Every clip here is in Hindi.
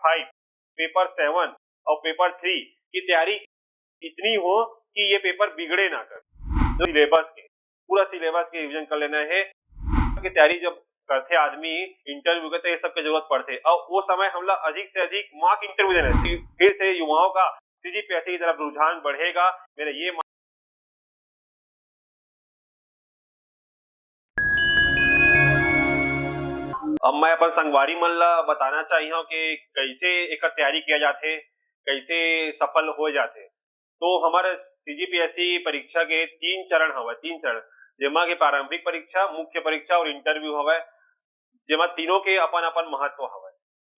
5, पेपर 7 और पेपर 3 की तैयारी इतनी हो कि ये पेपर बिगड़े ना कर। तो सिलेबस के पूरा सिलेबस के रिवीजन कर लेना है की तैयारी जब करते आदमी इंटरव्यू के तो ये सब की जरूरत पड़ते और वो समय हम लोग अधिक से अधिक मॉक इंटरव्यू देना चाहिए। फिर से युवाओं का सीजीपीएससी की तरफ रुझान बढ़ेगा। मेरा ये अब मैं अपन संगवारी मन ला बताना चाहिए कि कैसे एक तैयारी किया जाते, कैसे सफल हो जाते। तो हमारे सीजीपीएससी परीक्षा के 3 चरण हवे, 3 चरण जेमा के प्रारंभिक परीक्षा, मुख्य परीक्षा और इंटरव्यू हवे, जेमा तीनों के अपन-अपन महत्व हवे।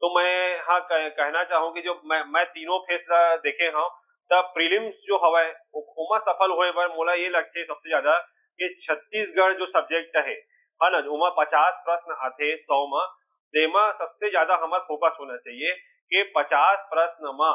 तो मैं हाँ कहना चाहूँ कि जो मैं तीनों फेस ला देखे हव, तब प्रीलिम्स जो हवे ओमा सफल होए बर मोला ये लगथे सबसे ज्यादा कि छत्तीसगढ़ जो सब्जेक्ट है ना, ओमा 50 प्रश्न आथे 100 मा, तेमा सबसे ज्यादा हमार फोकस होना चाहिए कि 50 प्रश्न मा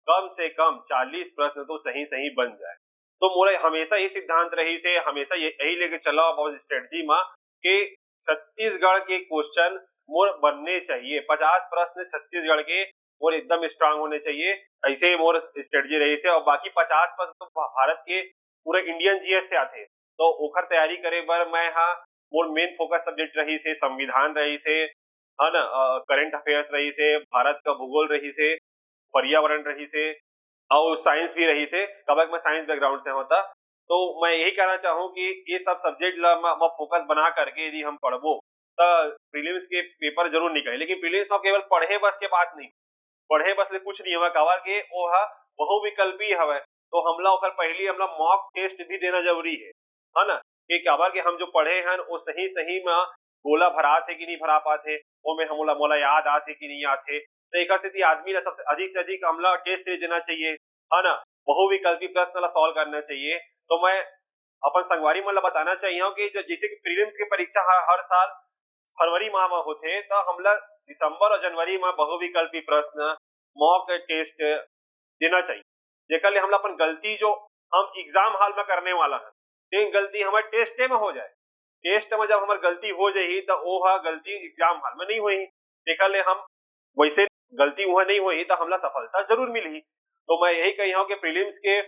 कम से कम 40 प्रश्न तो सही बन जाए। तो मोला हमेशा ये सिद्धांत रही से, हमेशा यही लेके चला और स्ट्रेटजी मा कि छत्तीसगढ़ के क्वेश्चन मोर बनने चाहिए। 50 प्रश्न छत्तीसगढ़ के मोर एकदम स्ट्रांग होने चाहिए, ऐसे मोर स्ट्रेटजी रही से। और बाकी 50 प्रश्न तो भारत के पूरे इंडियन जीएस से आथे, तो ओखर तैयारी करे बर मैं हाँ मोर मेन फोकस सब्जेक्ट रही से संविधान रही से, है ना, करंट अफेयर्स रही से, भारत का भूगोल रही से, पर्यावरण रही से और साइंस भी रही से। कबक मैं साइंस बैकग्राउंड से होता, तो मैं यही कहना चाहूँ कि ये सब सब्जेक्ट ला फोकस बना करके यदि हम पढ़बो तो प्रीलिम्स के पेपर जरूर निकले। लेकिन प्रीलिम्स में केवल पढ़े बस के बात नहीं, पढ़े बस ले कुछ नहीं हवे, काबर के ओहा बहुविकल्पी हवे। तो हमला ओकर पहली हमला मॉक टेस्ट भी देना जरूरी है ना, कि काबर के हम जो पढ़े हन वो सही में गोला भरात है कि नहीं भरा पात है, ओमे हमला मोला याद आत है कि नहीं आत है। तो एकर सेती आदमी ला सबसे अधिक हमला टेस्ट सीरीज देना चाहिए, है ना, बहुविकल्पी प्रश्न ला सॉल्व करना चाहिए। तो मैं अपन संगवारी मन ला बताना चाहिए कि जैसे कि प्रीलिम्स के परीक्षा हर साल फरवरी माह में होथे, तो हमला दिसंबर और जनवरी में बहुविकल्पी प्रश्न मॉक टेस्ट देना चाहिए, जेकर ले हमला अपन गलती जो हम एग्जाम हॉल में करने वाला है ते गलती हमारे टेस्टे में हो जाए। टेस्ट में जब हमार गलती हो जाही तो ओहा गलती एग्जाम हॉल में नहीं होही, जेकर ले हम वैसे गलती वहाँ नहीं हुई तो हमला सफलता जरूर मिली। तो मैं यही कही हूँ कि प्रीलिम्स के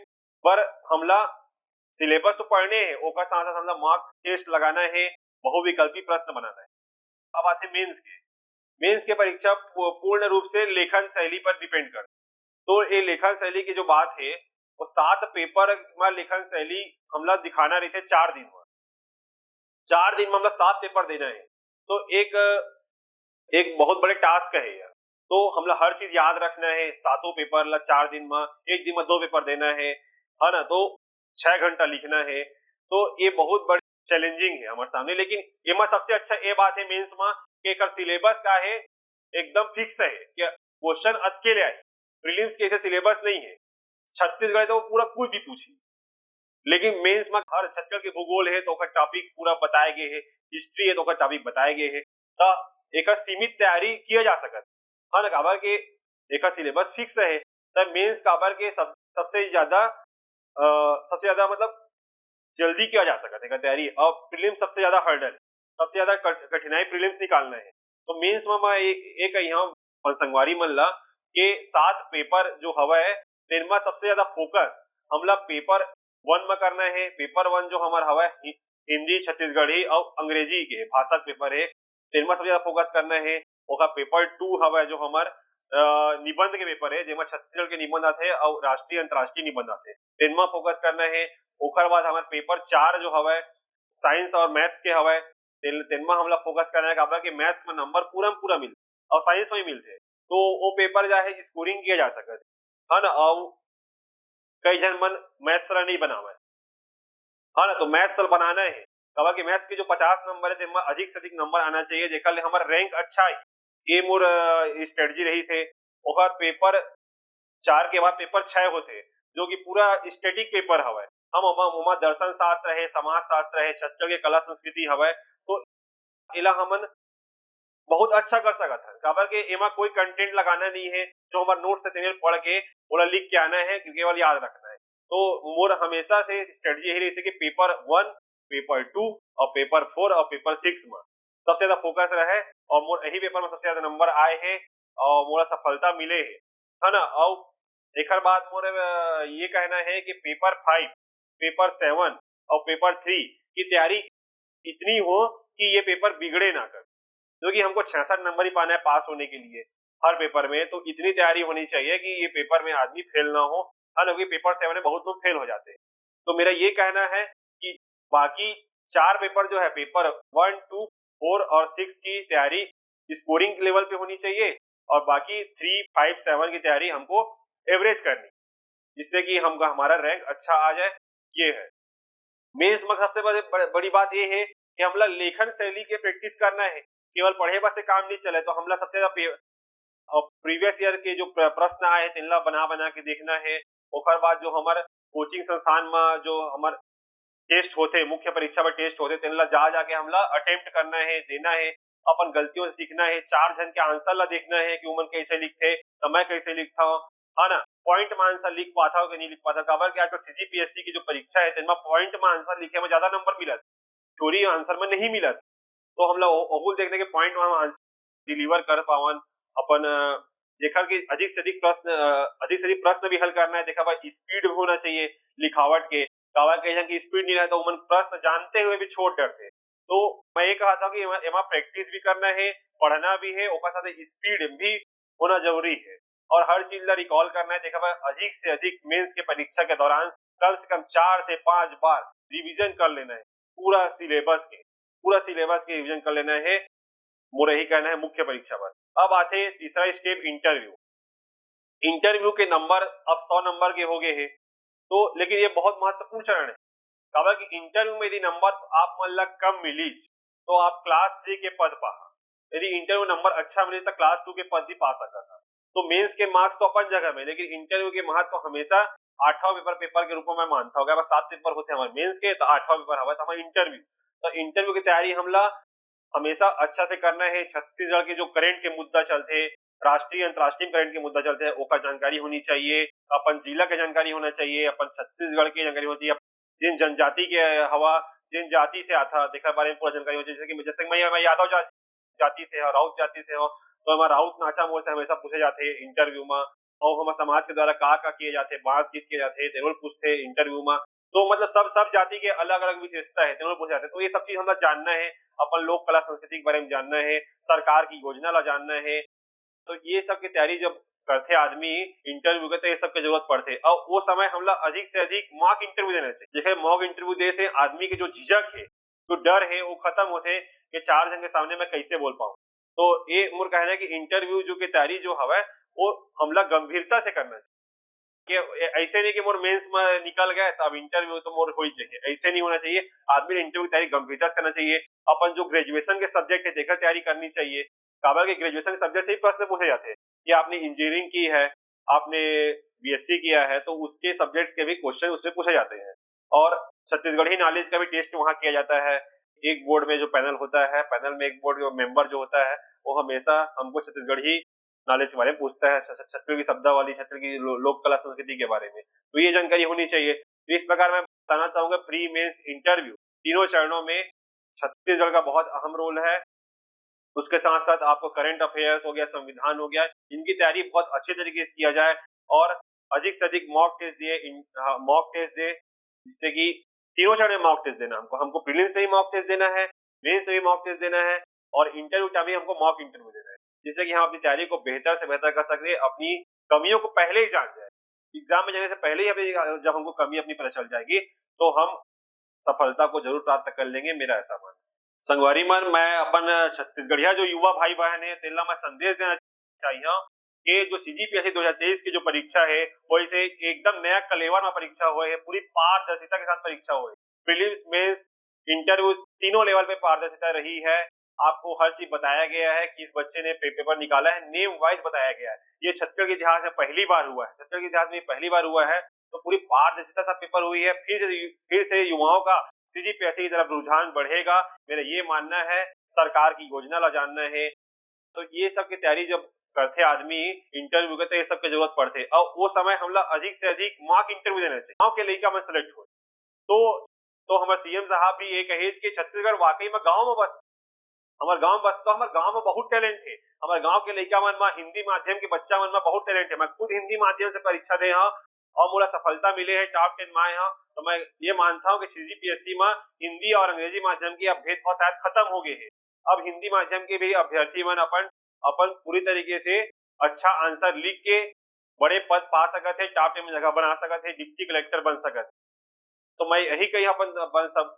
पर हमला सिलेबस तो पढ़ने है, ओकर साथ-साथ हमला मॉक टेस्ट लगाना है, बहुविकल्पी प्रश्न बनाना है। अब आते मेंस के। मेंस के परीक्षा पूर्ण रूप से लेखन शैली पर डिपेंड कर। तो ये लेखन शैली की जो बात है, वो 7 पेपर में लेखन शैली हमला दिखाना रहते 4 दिन में। 4 दिन में हमला 7 पेपर देना है। तो एक बहुत बड़े टास्क है यार। तो हमला हर चीज याद रखना है, सातों पेपर ला 4 दिन में, एक दिन में 2 पेपर देना है ना, तो 6 घंटा लिखना है। तो ये बहुत बड़ी चैलेंजिंग है हमारे सामने। लेकिन एमा सबसे अच्छा ये बात है मेंस में कि एकर सिलेबस का है एकदम फिक्स है कि क्वेश्चन अकेले आए। प्रीलिम्स के ऐसे सिलेबस नहीं है, छत्तीसगढ़ तो पूरा कुछ भी पूछी, लेकिन मेंस में हर छत्तीसगढ़ के भूगोल है तो ओकर टॉपिक पूरा बताए गए है, हिस्ट्री है तो ओकर टॉपिक बताए गए है। तो एकर सीमित तैयारी किया जा सकत है ना, काबर के एकर सिलेबस फिक्स है। तब मेंस काबर के सबसे ज्यादा मतलब जल्दी किया जा सकता है तैयारी, और प्रीलिम्स सबसे ज्यादा हर्डल, सबसे ज्यादा कठिनाई प्रीलिम्स निकालना है। तो मेंस में मैं एक यहाँ संगवारी मन ला के 7 पेपर जो हवा है इनमें सबसे ज्यादा फोकस हमला पेपर 1 में करना है। पेपर 1 जो हमारा हवा है हिंदी, छत्तीसगढ़ी और अंग्रेजी के भाषा पेपर है, इनमें सबसे ज्यादा फोकस करना है। ओका पेपर 2 हवा जो हमार निबंध के पेपर है, जेमा छत्तीसगढ़ के निबंध आते और राष्ट्रीय अंतरराष्ट्रीय निबंध आते, इनमें फोकस करना है। ओकर बाद हमारे पेपर 4 जो हवा साइंस और मैथ्स के हवा तेनमा हमला फोकस करना है, काबर कि मैथ्स में नंबर पूरा मिलते और साइंस में ही मिलते। तो वो पेपर जो है स्कोरिंग किया जा सकता है ना। और कई जन मन मैथ्स ला नहीं बनावे है ना, तो मैथ्स बनाना है, काबर कि मैथ्स के जो 50 नंबर है तेमा अधिक से अधिक नंबर आना चाहिए, जेकर ले हमारा रैंक अच्छा है। ये मोर स्ट्रेटजी रही से। ओकर पेपर 4 के बाद पेपर 6 होते, जो कि पूरा स्टैटिक पेपर हवा। हम ओमा दर्शन शास्त्र है, समाज शास्त्र है, छत्तीसगढ़ के कला संस्कृति हवा, तो एला हमन बहुत अच्छा कर सकत हन, काबर के एमा कोई कंटेंट लगाना नहीं है, जो हमार नोट से तेने पढ़ के ओला लिख के आना है, केवल याद रखना है। तो मोर हमेशा से स्ट्रेटजी यही रही कि पेपर 1, पेपर 2 और पेपर 4 और पेपर 6 में सबसे ज्यादा फोकस रहे, और मोर यही पेपर में सबसे ज्यादा नंबर आए हैं। और मोला सफलता मिले है ना। और एकर बाद मोर ये कहना है कि पेपर 5, पेपर 7 और पेपर 3 की तैयारी इतनी हो कि ये पेपर बिगड़े ना कर, क्योंकि हमको 66 नंबर ही पाना है पास होने के लिए हर पेपर में, तो इतनी तैयारी होनी चाहिए कि ये पेपर में आदमी फेल ना हो, है ना? क्योंकि पेपर 7 में बहुत लोग फेल हो जाते हैं। तो मेरा ये कहना है कि बाकी 4 पेपर जो है, पेपर 1, 2, 4 और 6 की तैयारी स्कोरिंग लेवल पे होनी चाहिए और बाकी 3, 5, 7 की तैयारी हमको एवरेज करनी, जिससे कि हम हमारा रैंक अच्छा आ जाए, ये है। मेंस में सबसे बड़ी बात ये है कि हमला लेखन शैली के प्रैक्टिस करना है, केवल पढ़े बस से काम नहीं चले, तो हमला सबसे ज्यादा प्रीवियस ईयर के जो प्रश्न आए हैं तिनला बना बना के देखना है। ओकर बाद जो हमारे कोचिंग संस्थान में जो हमारे टेस्ट होते, मुख्य परीक्षा में टेस्ट होते, तिनला जा जाके हमला अटेम्प्ट करना है, देना है, अपन गलतियों से सीखना है, 4 जन के आंसर ला देखना है कि उमन कैसे लिखते, तो मैं कैसे लिखता हूँ, है ना? पॉइंट में आंसर लिख पाता हूँ कि नहीं लिख पाता, काबर कि आजकल सीजीपीएससी की जो परीक्षा है तिनमा पॉइंट में आंसर लिखे में ज्यादा नंबर मिलत, थ्योरी आंसर में नहीं मिलत। तो हमला ओहुल देखने के पॉइंट में आंसर डिलीवर कर पावन अपन। देखा कि अधिक से अधिक प्रश्न भी हल करना है, देखा भाई स्पीड होना चाहिए लिखावट के, कावा कहीं कि स्पीड नहीं रहा तो उमन प्रश्न जानते हुए भी छोड़ डरते। तो मैं ये कहा था कि एमा प्रैक्टिस भी करना है, पढ़ना भी है, ओकर साथ स्पीड भी होना जरूरी है और हर चीज ला रिकॉल करना है। देखा भाई अधिक से अधिक मेंस के परीक्षा के दौरान कम से कम 4 से 5 बार रिवीजन कर लेना है, पूरा सिलेबस के रिवीजन कर लेना है। मोरा यही कहना है मुख्य परीक्षा पर। अब आते तीसरा स्टेप, इंटरव्यू। इंटरव्यू के नंबर अब 100 नंबर के हो गए हैं, तो लेकिन ये बहुत महत्वपूर्ण चरण है, काबर कि इंटरव्यू में यदि नंबर आप मन ला कम मिलीच तो आप क्लास 3 के पद पा, यदि इंटरव्यू नंबर अच्छा मिले तो क्लास 2 के पद भी पा सकता था। तो मेंस के मार्क्स तो अपन जगह में, लेकिन इंटरव्यू के महत्व तो हमेशा 8वां पेपर के रूप में मैं मानता हूँ। 7 पेपर होते हैं हमारे मेंस के, तो 8वां पेपर हवा हमारा इंटरव्यू। तो इंटरव्यू की तैयारी हमला हमेशा अच्छा से करना है। छत्तीसगढ़ के जो करंट के मुद्दा चलते, राष्ट्रीय अंतर्राष्ट्रीय करंट के मुद्दा चलते हैं, ओकर जानकारी होनी चाहिए, अपन जिला के जानकारी होना चाहिए, अपन छत्तीसगढ़ की जानकारी होनी चाहिए, जिन जनजाति के हवा, जिन जाति से आता देखा बारे में पूरा जानकारी होनी चाहिए। जैसे कि मैं यादव जाति से है, राउत जाति से हो, तो हमारा राउत नाचा मोर से हमेशा पूछे जाते हैं इंटरव्यू में, और हमारे समाज के द्वारा का किए जाते, बांस गीत किए जाते, तेनों पूछते इंटरव्यू में। तो मतलब सब जाति के अलग अलग विशेषता है, तेनों पूछे जाते। तो ये सब चीज हमें जानना है, अपन लोक कला संस्कृति के बारे में जानना है, सरकार की योजना ला जानना है। तो ये सब की तैयारी जब करते आदमी इंटरव्यू के, तो ये सब की जरूरत पड़ते। और वो समय हमला अधिक से अधिक मॉक इंटरव्यू देना चाहिए। देखिए मॉक इंटरव्यू दे से आदमी के जो झिझक है, जो डर है, वो खत्म होते कि 4 जन के सामने मैं कैसे बोल पाऊँ। तो ये मोर कहना है कि इंटरव्यू जो की तैयारी जो हवा वो हमला गंभीरता से करना चाहिए, कि ऐसे नहीं कि मोर मेंस में निकल गए तो अब इंटरव्यू तो मोर हो ही चाहिए, ऐसे नहीं होना चाहिए। आदमी ने इंटरव्यू की तैयारी गंभीरता से करना चाहिए। अपन जो ग्रेजुएशन के सब्जेक्ट है देखकर तैयारी करनी चाहिए, काबर के ग्रेजुएशन के सब्जेक्ट से ही प्रश्न पूछे जाते हैं कि आपने इंजीनियरिंग की है, आपने बीएससी किया है, तो उसके सब्जेक्ट्स के भी क्वेश्चन उसमें पूछे जाते हैं। और छत्तीसगढ़ी नॉलेज का भी टेस्ट वहाँ किया जाता है। एक बोर्ड में जो पैनल होता है, पैनल में एक बोर्ड मेंबर जो होता है, वो हमेशा हमको छत्तीसगढ़ी नॉलेज के बारे में पूछता है, छत्तीसगढ़ की शब्दावली, छत्तीसगढ़ की लोक कला संस्कृति के बारे में, तो ये जानकारी होनी चाहिए। तो इस प्रकार मैं बताना चाहूंगा प्री मेंस इंटरव्यू तीनों चरणों में छत्तीसगढ़ का बहुत अहम रोल है। उसके साथ साथ आपको करंट अफेयर्स हो गया, संविधान हो गया, इनकी तैयारी बहुत अच्छे तरीके से किया जाए और अधिक से अधिक मॉक टेस्ट दे, जिससे कि तीनों चरण में मॉक टेस्ट देना, हमको प्रीलिम्स में भी मॉक टेस्ट देना है, मेंस में भी मॉक टेस्ट देना है और इंटरव्यू टाइम भी हमको मॉक इंटरव्यू देना है, जिससे कि हम अपनी तैयारी को बेहतर से बेहतर कर सकते हैं, अपनी कमियों को पहले ही जान जाए। एग्जाम में जाने से पहले ही जब हमको कमी अपनी पता चल जाएगी तो हम सफलता को जरूर प्राप्त कर लेंगे, मेरा ऐसा मानना है। संगवारी मन, मैं अपन छत्तीसगढ़िया जो युवा भाई बहन है तेला मैं संदेश देना चाहिए कि जो सीजीपीएससी 2023 की जो परीक्षा है वो इसे एकदम नया कलेवर में परीक्षा हुए है, पूरी पारदर्शिता के साथ परीक्षा हुई, प्रीलिम्स मेंस इंटरव्यू तीनों लेवल पे पारदर्शिता रही है। आपको हर चीज बताया गया है, किस बच्चे ने पेपर निकाला है, नेम वाइज बताया गया है। ये छत्तीसगढ़ के इतिहास में पहली बार हुआ है, छत्तीसगढ़ के इतिहास में पहली बार हुआ है, तो पूरी पारदर्शिता से पेपर हुई है। फिर से युवाओं का सीजीपीएससी की तरफ रुझान बढ़ेगा, मेरा ये मानना है। सरकार की योजना ला जानना है, तो ये सब की तैयारी जब करते आदमी इंटरव्यू के, तो ये सब की जरूरत पड़ते और वो समय हमला अधिक से अधिक मॉक इंटरव्यू देना चाहिए। गाँव के लड़का में सेलेक्ट हो तो हमारे सीएम साहब भी ये कहे कि छत्तीसगढ़ वाकई में गाँव में बस हमारे गांव में बस तो हमारे गांव में बहुत टैलेंट है। हमारे गांव के लड़का मन में हिंदी माध्यम के बच्चा मन में बहुत टैलेंट है। मैं खुद हिंदी माध्यम से परीक्षा दे हाँ और मोला सफलता मिले है, टॉप 10 में आए हाँ। तो मैं ये मानता हूँ कि सीजीपीएससी में हिंदी और अंग्रेजी माध्यम की अब भेदभाव शायद खत्म हो गए हैं। अब हिंदी माध्यम के भी अभ्यर्थी मन अपन अपन पूरी तरीके से अच्छा आंसर लिख के बड़े पद पा सकत है, टॉप 10 में जगह बना सकत है, डिप्टी कलेक्टर बन सकत है। तो मैं यही कही अपन सब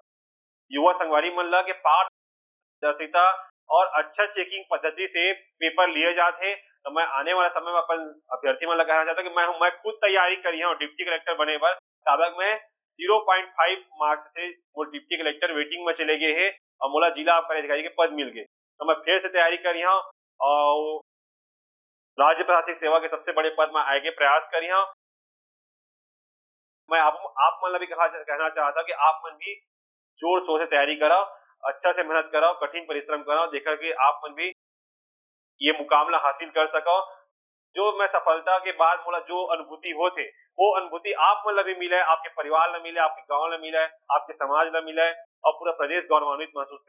युवा संगवारी मन ला के पारदर्शिता और अच्छा चेकिंग पद्धति से पेपर लिए जाते। तो मैं आने वाला समय में अपन अभ्यर्थी मन ला कहना चाहता हूँ कि मैं खुद तैयारी करी हूँ डिप्टी कलेक्टर बने बर। तब मैं 0.5 मार्क्स से वो डिप्टी कलेक्टर वेटिंग में चले गए हैं और मोला जिला आबकारी अधिकारी के पद मिल गए। तो मैं फिर से तैयारी करी हूँ और राज्य प्रशासनिक सेवा के सबसे बड़े पद में आए के प्रयास करी हूँ। मैं आप मन ला भी कहना चाहता हूँ कि आप मन भी जोर शोर से तैयारी कराओ, अच्छा से मेहनत कराओ, कठिन परिश्रम कराओ, देखा कि आप मन भी ये मुकाबला हासिल कर सको। जो मैं सफलता के बाद मोला जो अनुभूति होते वो अनुभूति आप मन ला भी मिले, आपके परिवार ला मिले, आपके गांव ला मिले, आपके समाज ला मिले और पूरा प्रदेश गौरवान्वित महसूस